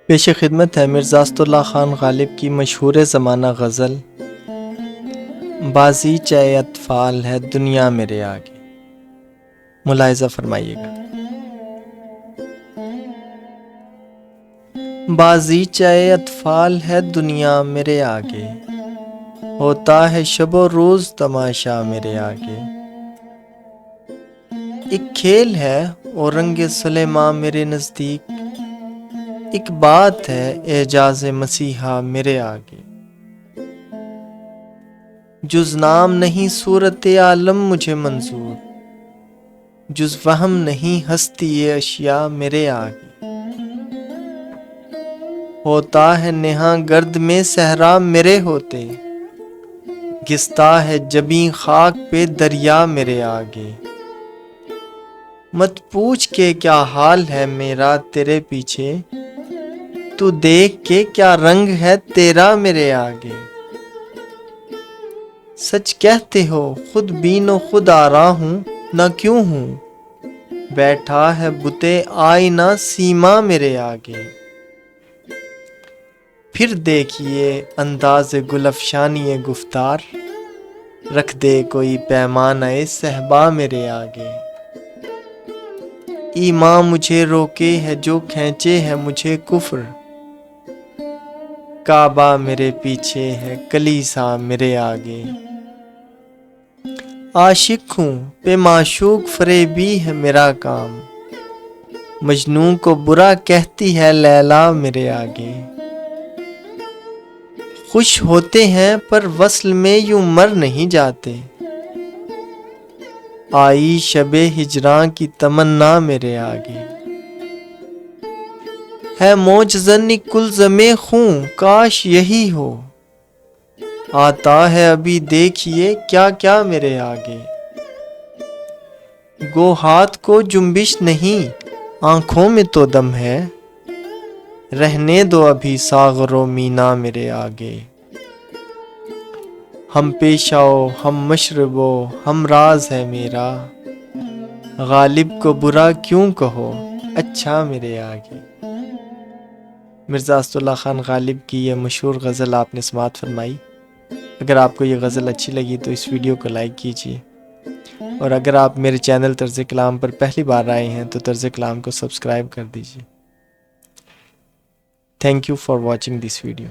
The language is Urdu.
پیش خدمت ہے مرزا اسد اللہ خان غالب کی مشہور زمانہ غزل بازیچہ اطفال ہے دنیا میرے آگے۔ ملاحظہ فرمائیے گا۔ بازیچہ اطفال ہے دنیا میرے آگے، ہوتا ہے شب و روز تماشا میرے آگے۔ ایک کھیل ہے اور رنگ سلیماں میرے نزدیک، ایک بات ہے اعجاز مسیحا میرے آگے۔ جز نام نہیں صورت عالم مجھے منظور، جز وہم نہیں ہستی اشیاء میرے آگے۔ ہوتا ہے نہاں گرد میں صحرا میرے ہوتے، گھستا ہے جبیں خاک پہ دریا میرے آگے۔ مت پوچھ کے کیا حال ہے میرا تیرے پیچھے، تو دیکھ کے کیا رنگ ہے تیرا میرے آگے۔ سچ کہتے ہو خود بین و خود آرا ہوں، نہ کیوں ہوں بیٹھا ہے بت آئینہ سیما میرے آگے۔ پھر دیکھیے انداز گل افشانی گفتار، رکھ دے کوئی پیمانہ صہبا میرے آگے۔ ایمان مجھے روکے ہے جو کھینچے ہے مجھے کفر، کعبہ میرے پیچھے ہے کلیسا میرے آگے۔ عاشق ہوں پہ معشوق فریبی ہے میرا کام، مجنوں کو برا کہتی ہے لیلا میرے آگے۔ خوش ہوتے ہیں پر وصل میں یوں مر نہیں جاتے، آئی شب ہجراں کی تمنا میرے آگے۔ ہے موجزن کلزم خوں کاش یہی ہو، آتا ہے ابھی دیکھیے کیا کیا میرے آگے۔ گو ہاتھ کو جنبش نہیں آنکھوں میں تو دم ہے، رہنے دو ابھی ساغر و مینا میرے آگے۔ ہم پیش آؤ ہم مشربو ہم راز ہے میرا، غالب کو برا کیوں کہو اچھا میرے آگے۔ مرزا اسد اللہ خان غالب کی یہ مشہور غزل آپ نے سماعت فرمائی۔ اگر آپ کو یہ غزل اچھی لگی تو اس ویڈیو کو لائک کیجیے، اور اگر آپ میرے چینل طرز کلام پر پہلی بار آئے ہیں تو طرز کلام کو سبسکرائب کر دیجیے۔ Thank you for watching this video.